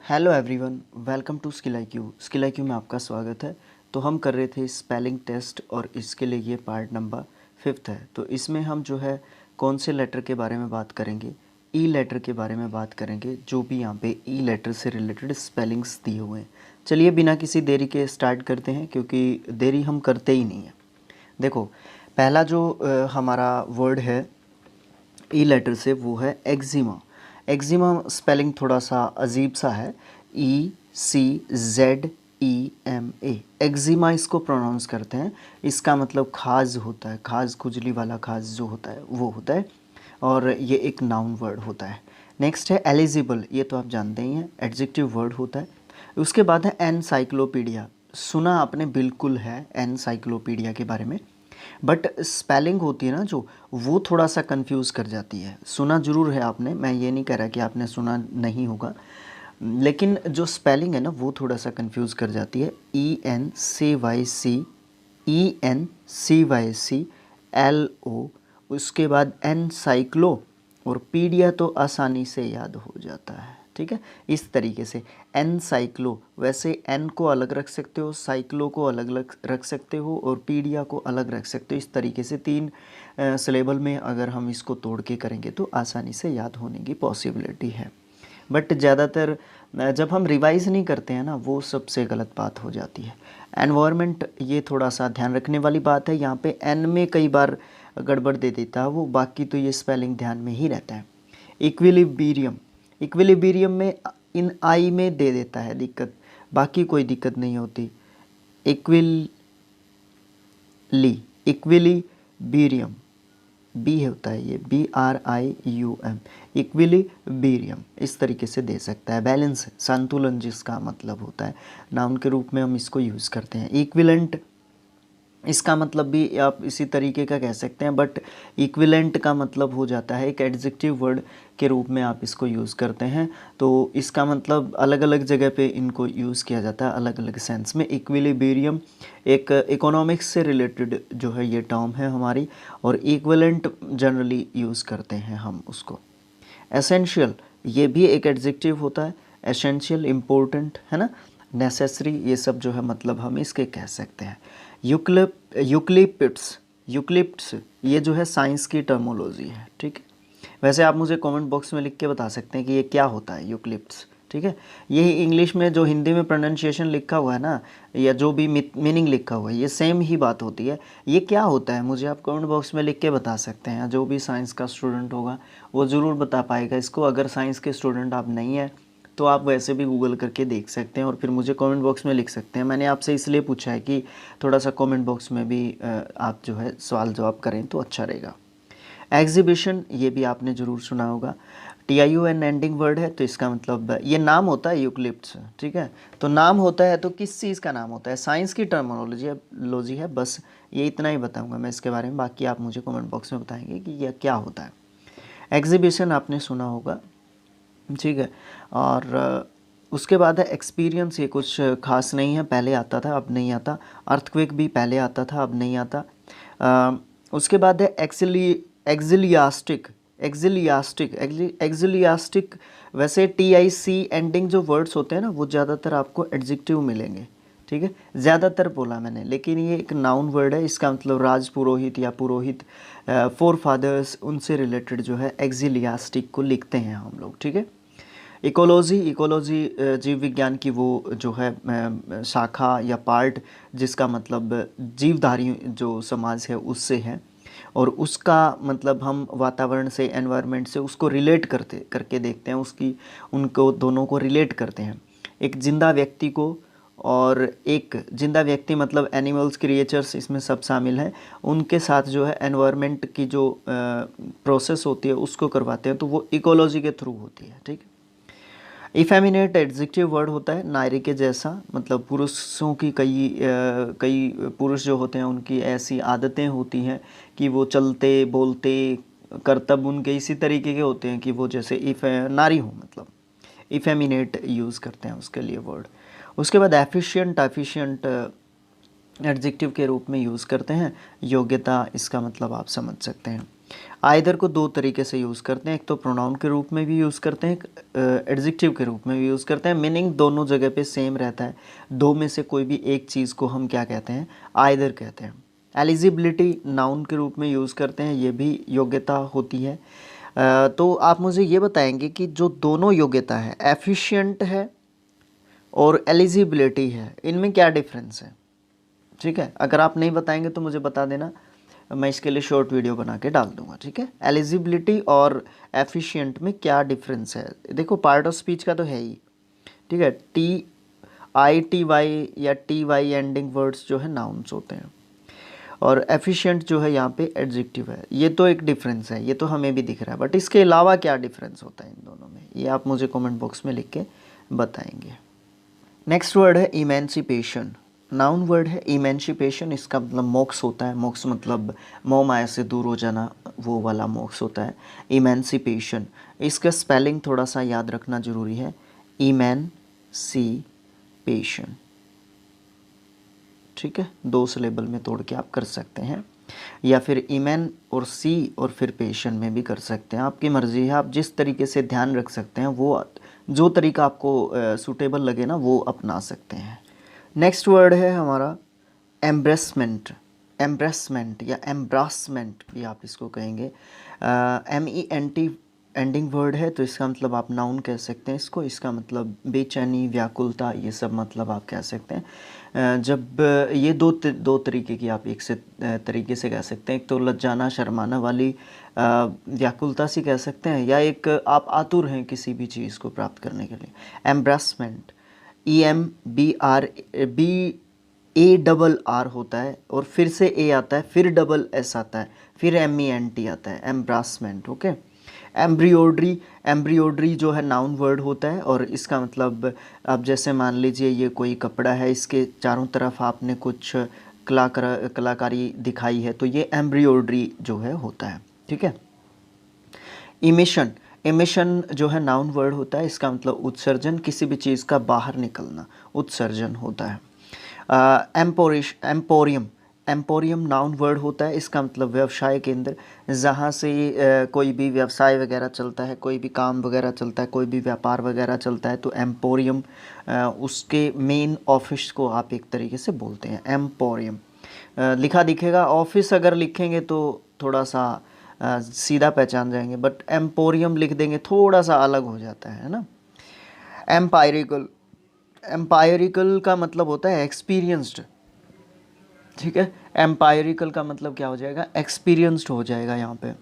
Hello everyone, welcome to skill IQ। Skill IQ में आपका स्वागत है। तो हम कर रहे थे स्पेलिंग टेस्ट और इसके लिए ये पार्ट नंबर 5 है। तो इसमें हम जो है कौन से लेटर के बारे में बात करेंगे, ई लेटर के बारे में बात करेंगे, जो भी यहाँ पे ई लेटर से रिलेटेड स्पेलिंग्स दिए हुए हैं। चलिए बिना किसी देरी के स्टार्ट करते हैं, क्योंकि देरी हम करते ही नहीं हैं। देखो, पहला जो हमारा वर्ड है ई लेटर से, वो है एक्जिमा। एक्जिमा स्पेलिंग थोड़ा सा अजीब सा है, ECZEMA। एक्जिमा इसको प्रोनाउंस करते हैं। इसका मतलब खाज होता है, खाज खुजली वाला खाज जो होता है वो होता है, और ये एक नाउन वर्ड होता है। नेक्स्ट है एलिजिबल, ये तो आप जानते ही हैं, एडजेक्टिव वर्ड होता है। उसके बाद है एनसाइक्लोपीडिया। सुना आपने बिल्कुल है एनसाइक्लोपीडिया के बारे में, बट स्पेलिंग होती है ना जो, वो थोड़ा सा कंफ्यूज कर जाती है। सुना ज़रूर है आपने, मैं ये नहीं कह रहा कि आपने सुना नहीं होगा, लेकिन जो स्पेलिंग है ना वो थोड़ा सा कंफ्यूज कर जाती है। ENCYCLO, उसके बाद एनसाइक्लो, और पीडिया तो आसानी से याद हो जाता है। ठीक है, इस तरीके से एनसाइक्लो, वैसे एन को अलग रख सकते हो, साइक्लो को अलग अलग रख सकते हो, और पीडिया को अलग रख सकते हो। इस तरीके से 3 सिलेबल में अगर हम इसको तोड़ के करेंगे तो आसानी से याद होने की पॉसिबिलिटी है। बट ज़्यादातर जब हम रिवाइज नहीं करते हैं ना, वो सबसे गलत बात हो जाती है। एनवायरनमेंट, ये थोड़ा सा ध्यान रखने वाली बात है। यहाँ पे एन में कई बार गड़बड़ दे देता है वो, बाकी तो ये स्पेलिंग ध्यान में ही रहता है। इक्विलिब्रियम, इक्विलिब्रियम में इन आई में दे देता है दिक्कत, बाकी कोई दिक्कत नहीं होती। इक्विलिब्रियम, बी होता है ये, BRIUM, इक्विलिब्रियम इस तरीके से दे सकता है। बैलेंस, संतुलन जिसका मतलब होता है, नाउन के रूप में हम इसको यूज़ करते हैं। इक्विवेलेंट, इसका मतलब भी आप इसी तरीके का कह सकते हैं, बट इक्विवेलेंट का मतलब हो जाता है एक एडजेक्टिव वर्ड के रूप में आप इसको यूज़ करते हैं। तो इसका मतलब अलग अलग जगह पे इनको यूज़ किया जाता है, अलग अलग सेंस में। इक्विलिब्रियम एक इकोनॉमिक्स से रिलेटेड जो है ये टर्म है हमारी, और इक्विवेलेंट जनरली यूज़ करते हैं हम उसको। एसेंशियल, ये भी एक एडजेक्टिव होता है। एसेंशियल, इम्पोर्टेंट, है ना, नेसेसरी, ये सब जो है मतलब हम इसके कह सकते हैं। यूक्लिप्ट्स, यूक्लिप्ट्स ये जो है साइंस की टर्मोलॉजी है। ठीक है, वैसे आप मुझे कमेंट बॉक्स में लिख के बता सकते हैं कि ये क्या होता है यूक्लिप्ट्स। ठीक है, यही इंग्लिश में जो हिंदी में प्रोनाउंसिएशन लिखा हुआ है ना, या जो भी मीनिंग लिखा हुआ है, ये सेम ही बात होती है। ये क्या होता है मुझे आप कमेंट बॉक्स में लिख के बता सकते हैं। जो भी साइंस का स्टूडेंट होगा वो ज़रूर बता पाएगा इसको। अगर साइंस के स्टूडेंट आप नहीं हैं तो आप वैसे भी गूगल करके देख सकते हैं और फिर मुझे कमेंट बॉक्स में लिख सकते हैं। मैंने आपसे इसलिए पूछा है कि थोड़ा सा कमेंट बॉक्स में भी आप जो है सवाल जवाब करें तो अच्छा रहेगा। एग्जीबिशन, ये भी आपने ज़रूर सुना होगा। TION एंडिंग वर्ड है, तो इसका मतलब ये नाम होता है यूक्लिप्ट्स। ठीक है, तो नाम होता है तो किस चीज़ का नाम होता है, साइंस की टर्मिनोलॉजी है। बस ये इतना ही बताऊंगा मैं इसके बारे में, बाकी आप मुझे कमेंट बॉक्स में बताएंगे कि यह क्या होता है। एग्जीबिशन आपने सुना होगा, ठीक है। और उसके बाद है एक्सपीरियंस, ये कुछ खास नहीं है, पहले आता था अब नहीं आता। अर्थक्वेक भी पहले आता था अब नहीं आता। उसके बाद है एक्सिलियास्टिक, एक्सिलियास्टिक। वैसे TIC एंडिंग जो वर्ड्स होते हैं ना, वो ज़्यादातर आपको एडजेक्टिव मिलेंगे। ठीक है, ज़्यादातर बोला मैंने, लेकिन ये एक नाउन वर्ड है। इसका मतलब राज पुरोहित या पुरोहित, फोर फादर्स, उनसे रिलेटेड जो है एक्सिलियास्टिक को लिखते हैं हम लोग। ठीक है, इकोलॉजी जीव विज्ञान की वो जो है शाखा या पार्ट, जिसका मतलब जीवधारी जो समाज है उससे है, और उसका मतलब हम वातावरण से, एनवायरनमेंट से उसको रिलेट करके देखते हैं, उसकी उनको दोनों को रिलेट करते हैं। एक जिंदा व्यक्ति को, और एक जिंदा व्यक्ति मतलब एनिमल्स, क्रिएचर्स, इसमें सब शामिल हैं, उनके साथ जो है एनवायरनमेंट की जो प्रोसेस होती है उसको करवाते हैं, तो वो इकोलॉजी के थ्रू होती है। ठीक है, इफेमिनेट एडजेक्टिव वर्ड होता है, नारी के जैसा, मतलब पुरुषों की कई पुरुष जो होते हैं उनकी ऐसी आदतें होती हैं कि वो चलते बोलते करतब उनके इसी तरीके के होते हैं कि वो जैसे नारी हो, मतलब इफेमिनेट यूज़ करते हैं उसके लिए वर्ड। उसके बाद एफिशिएंट एडजेक्टिव के रूप में यूज़ करते हैं। योग्यता, इसका मतलब आप समझ सकते हैं। आइदर को दो तरीके से यूज़ करते हैं, एक तो प्रोनाउन के रूप में भी यूज़ करते हैं, एक एडजेक्टिव के रूप में भी यूज़ करते हैं। मीनिंग दोनों जगह पे सेम रहता है। दो में से कोई भी एक चीज़ को हम क्या कहते हैं, आइदर कहते हैं। एलिजिबिलिटी नाउन के रूप में यूज़ करते हैं, ये भी योग्यता होती है। तो आप मुझे ये बताएंगे कि जो दोनों योग्यता है, एफिशिएंट है और एलिजिबिलिटी है, इनमें क्या डिफरेंस है? ठीक है, अगर आप नहीं बताएंगे तो मुझे बता देना, मैं इसके लिए शॉर्ट वीडियो बना के डाल दूंगा। ठीक है, एलिजिबिलिटी और एफिशिएंट में क्या डिफरेंस है? देखो पार्ट ऑफ स्पीच का तो है ही। ठीक है, TITY या TY एंडिंग वर्ड्स जो है नाउन्स होते हैं, और एफिशिएंट जो है यहाँ पे एडजेक्टिव है। ये तो एक डिफरेंस है, ये तो हमें भी दिख रहा है, बट इसके अलावा क्या डिफरेंस होता है इन दोनों में, ये आप मुझे कमेंट बॉक्स में लिख के बताएंगे। नेक्स्ट वर्ड है इमेंसिपेशन। नाउन वर्ड है इमेंसिपेशन, इसका मतलब मोक्ष होता है। मोक्ष मतलब मोह माया से दूर हो जाना, वो वाला मोक्ष होता है इमेंसिपेशन। इसका स्पेलिंग थोड़ा सा याद रखना ज़रूरी है, इमेंसिपेशन। ठीक है, दो सिलेबल में तोड़ के आप कर सकते हैं, या फिर इमेन और सी और फिर पेशन में भी कर सकते हैं, आपकी मर्ज़ी है। आप जिस तरीके से ध्यान रख सकते हैं, वो जो तरीका आपको सूटेबल लगे ना, वो अपना सकते हैं। नेक्स्ट वर्ड है हमारा एम्ब्रेसमेंट। एम्ब्रेसमेंट या एम्ब्रासमेंट भी आप इसको कहेंगे। MENT एंडिंग वर्ड है, तो इसका मतलब आप नाउन कह सकते हैं इसको। इसका मतलब बेचैनी, व्याकुलता, ये सब मतलब आप कह सकते हैं। जब ये दो तरीके की आप एक से तरीके से कह सकते हैं। एक तो लज्जाना, शर्माना वाली व्याकुलता सी कह सकते हैं, या एक आप आतुर हैं किसी भी चीज़ को प्राप्त करने के लिए। एम्ब्रेसमेंट, EMBRAR होता है, और फिर से ए आता है, फिर SS आता है, फिर MENT आता है, एम्ब्रासमेंट। ओके, एम्ब्रियोड्री। एम्ब्रियोड्री जो है नाउन वर्ड होता है, और इसका मतलब अब जैसे मान लीजिए ये कोई कपड़ा है, इसके चारों तरफ आपने कुछ कलाकारी दिखाई है, तो ये एम्ब्रियोड्री जो है होता है। ठीक है, इमिशन। इमिशन जो है नाउन वर्ड होता है, इसका मतलब उत्सर्जन, किसी भी चीज़ का बाहर निकलना, उत्सर्जन होता है। एम्पोरियम। एम्पोरियम नाउन वर्ड होता है, इसका मतलब व्यवसाय केंद्र, जहाँ से कोई भी व्यवसाय वगैरह चलता है, कोई भी काम वगैरह चलता है, कोई भी व्यापार वगैरह चलता है, तो एम्पोरियम उसके मेन ऑफिस को आप एक तरीके से बोलते हैं, एम्पोरियम। लिखा दिखेगा, ऑफिस अगर लिखेंगे तो थोड़ा सा सीधा पहचान जाएंगे, बट एम्पोरियम लिख देंगे थोड़ा सा अलग हो जाता है ना। एम्पायरिकल। एम्पायरिकल का मतलब होता है एक्सपीरियंस्ड। ठीक है, एम्पायरिकल का मतलब क्या हो जाएगा, एक्सपीरियंस्ड हो जाएगा यहाँ पे,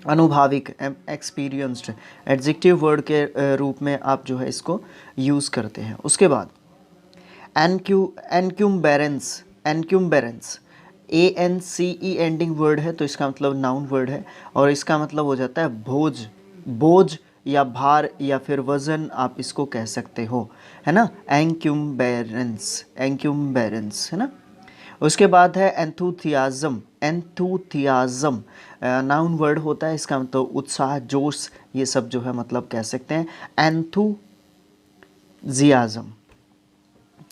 अनुभाविक, एक्सपीरियंस्ड एडजेक्टिव वर्ड के रूप में आप जो है इसको यूज़ करते हैं। उसके बाद एनक्यूम्बेरेंस। एनक्यूम्बेरेंस ANCE एंडिंग वर्ड है, तो इसका मतलब नाउन वर्ड है, और इसका मतलब हो जाता है बोझ। बोझ या भार या फिर वज़न आप इसको कह सकते हो, है ना, एनक्यूम्बेरेंस। एनक्यूम्बेरेंस है ना। उसके बाद है एंथुथियाज़म। एंथुथियाज़म नाउन वर्ड होता है, इसका मतलब उत्साह, जोश, ये सब जो है मतलब कह सकते हैं एंथुजियाज़म।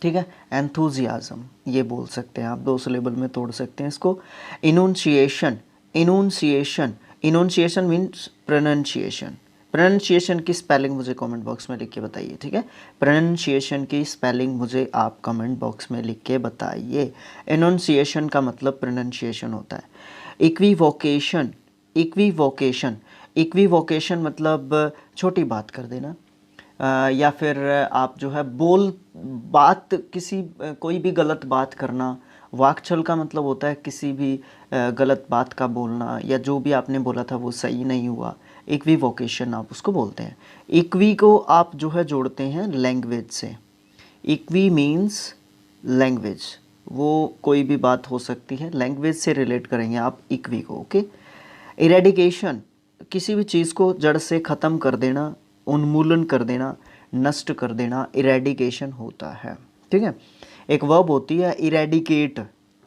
ठीक है, एंथुजियाज़म ये बोल सकते हैं आप, दो सिलेबल में तोड़ सकते हैं इसको। इनुंशिएशन। इनुंशिएशन। इनुंशिएशन मीन्स प्रोनाउंसिएशन। प्रोनाउंसिएशन की स्पेलिंग मुझे कमेंट बॉक्स में लिख के बताइए। ठीक है, प्रोनाउंसिएशन की स्पेलिंग मुझे आप कमेंट बॉक्स में लिख के बताइए। इनुंशिएशन का मतलब प्रोनाउंसिएशन होता है। इक्विवोकेशन। इक्विवोकेशन। इक्विवोकेशन मतलब छोटी बात कर देना, या फिर आप जो है बात किसी कोई भी गलत बात करना। वाकछल का मतलब होता है किसी भी गलत बात का बोलना, या जो भी आपने बोला था वो सही नहीं हुआ, इक्विवोकेशन आप उसको बोलते हैं। इक्वी को आप जो है जोड़ते हैं लैंग्वेज से। इक्वी मीन्स लैंग्वेज, वो कोई भी बात हो सकती है, लैंग्वेज से रिलेट करेंगे आप इक्वी को। ओके, इरेडिकेशन, किसी भी चीज़ को जड़ से ख़त्म कर देना, उन्मूलन कर देना, नष्ट कर देना, इरेडिकेशन होता है। ठीक है, एक वर्ब होती है इरेडिकेट।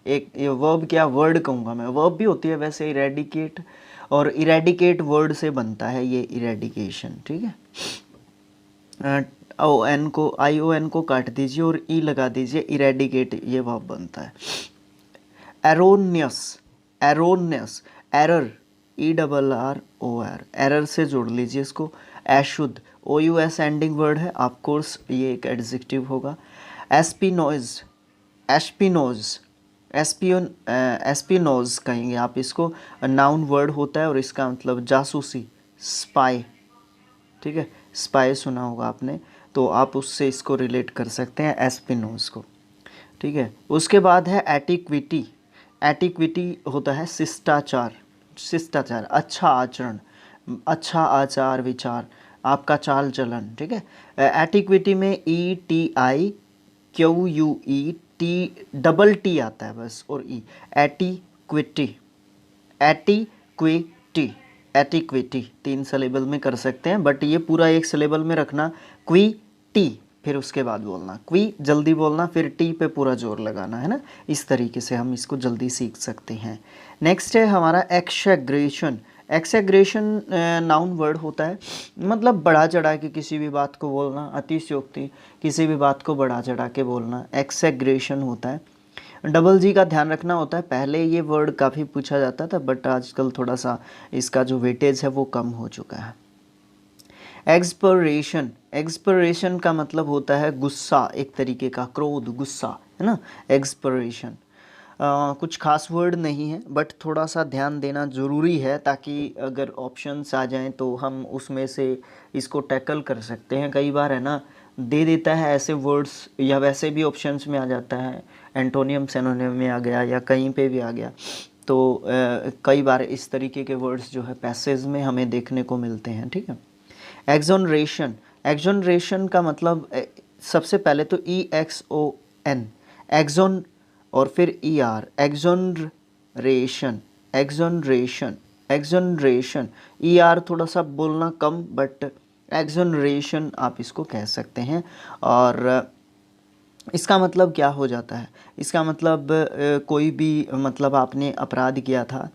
एक ये वर्ब क्या, वर्ड कहूँगा मैं, वर्ब भी होती है वैसे इरेडिकेट, और इरेडिकेट वर्ड से बनता है ये इरेडिकेशन। ठीक है, ION को काट दीजिए और ई लगा दीजिए, इरेडिकेट ये वर्ब बनता है। Erroneous. Erroneous, error, ERROR, error से जोड़ लीजिए इसको। अशुद्ध, OUS एंडिंग वर्ड है, ऑफ कोर्स ये एक एडजेक्टिव होगा। एस्पिनोज, एस्पिनोज, एस्पिनोज कहेंगे आप इसको, नाउन वर्ड होता है और इसका मतलब जासूसी, स्पाई, ठीक है, स्पाई सुना होगा आपने, तो आप उससे इसको रिलेट कर सकते हैं एस्पिनोज को, ठीक है। उसके बाद है एटिक्विटी, एटिक्विटी होता है शिष्टाचार, शिष्टाचार, अच्छा आचरण, अच्छा आचार विचार, आपका चाल चलन, ठीक है। एटिक्विटी में ETIQUE आता है बस, और एटिक्विटी, एटिक्विटी, एटिक्विटी 3 सिलेबल में कर सकते हैं, बट ये पूरा एक सिलेबल में रखना, क्वी टी, फिर उसके बाद बोलना, क्वी जल्दी बोलना, फिर टी पे पूरा जोर लगाना, है ना। इस तरीके से हम इसको जल्दी सीख सकते हैं। नेक्स्ट है हमारा एक्सएग्रेशन। एक्सएग्रेशन नाउन वर्ड होता है, मतलब बढ़ा चढ़ा के किसी भी बात को बोलना, अतिशयोक्ति, किसी भी बात को बढ़ा चढ़ा के बोलना, एक्सएग्रेशन होता है। डबल जी का ध्यान रखना होता है, पहले ये वर्ड काफ़ी पूछा जाता था, बट आजकल थोड़ा सा इसका जो वेटेज है वो कम हो चुका है। एक्सपरेशन, एक्सपरेशन का मतलब होता है गुस्सा, एक तरीके का क्रोध, गुस्सा, है ना, एक्सपरेशन। कुछ खास वर्ड नहीं है, बट थोड़ा सा ध्यान देना ज़रूरी है, ताकि अगर ऑप्शंस आ जाएं तो हम उसमें से इसको टैकल कर सकते हैं। कई बार है ना, दे देता है ऐसे वर्ड्स, या वैसे भी ऑप्शंस में आ जाता है, एंटोनियम सिनोनिम में आ गया या कहीं पे भी आ गया, तो कई बार इस तरीके के वर्ड्स जो है पैसेज में हमें देखने को मिलते हैं, ठीक है। एक्सोनरेशन, एक्सोनरेशन का मतलब सबसे पहले तो EXON, एक्सोन, और फिर ER, एक्सोनरेशन, एक्सोनरेशन, एक्सोनरेशन, ER थोड़ा सा बोलना कम, बट एक्सोनरेशन आप इसको कह सकते हैं। और इसका मतलब क्या हो जाता है, इसका मतलब कोई भी, मतलब आपने अपराध किया था,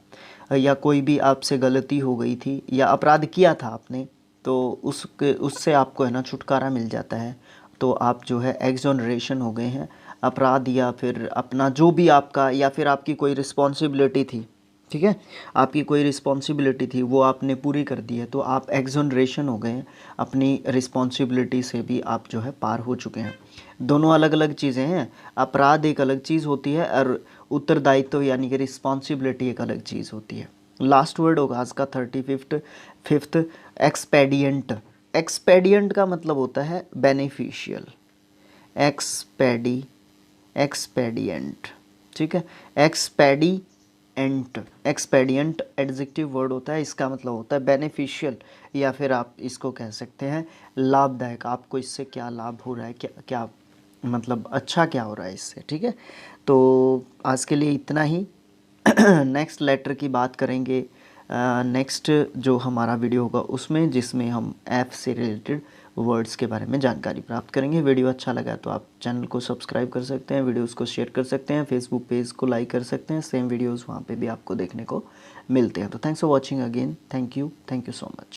या कोई भी आपसे गलती हो गई थी, या अपराध किया था आपने, तो उससे आपको है ना छुटकारा मिल जाता है, तो आप जो है एक्सोनरेशन हो गए हैं। अपराध या फिर अपना जो भी आपका, या फिर आपकी कोई रिस्पॉन्सिबिलिटी थी, ठीक है, आपकी कोई रिस्पॉन्सिबिलिटी थी वो आपने पूरी कर दी है, तो आप एक्सोनरेशन हो गए हैं, अपनी रिस्पॉन्सिबिलिटी से भी आप जो है पार हो चुके हैं। दोनों अलग अलग चीज़ें हैं, अपराध एक अलग चीज़ होती है, और उत्तरदायित्व यानी कि रिस्पॉन्सिबिलिटी एक अलग चीज़ होती है। लास्ट वर्ड होगा आज का 35th, एक्सपेडिएंट। एक्सपेडिएंट का मतलब होता है बेनिफिशियल, एक्सपेडिएंट, ठीक है। एक्सपेडिएंट, एक्सपेडिएंट एडजेक्टिव वर्ड होता है, इसका मतलब होता है बेनिफिशियल, या फिर आप इसको कह सकते हैं लाभदायक, आपको इससे क्या लाभ हो रहा है, क्या क्या मतलब अच्छा क्या हो रहा है इससे, ठीक है। तो आज के लिए इतना ही। नेक्स्ट लेटर की बात करेंगे नेक्स्ट जो हमारा वीडियो होगा उसमें, जिसमें हम ऐप से रिलेटेड वर्ड्स के बारे में जानकारी प्राप्त करेंगे। वीडियो अच्छा लगा तो आप चैनल को सब्सक्राइब कर सकते हैं, वीडियोस को शेयर कर सकते हैं, फेसबुक पेज को लाइक कर सकते हैं, सेम वीडियोस वहाँ पे भी आपको देखने को मिलते हैं। तो thanks for watching again, thank you so much.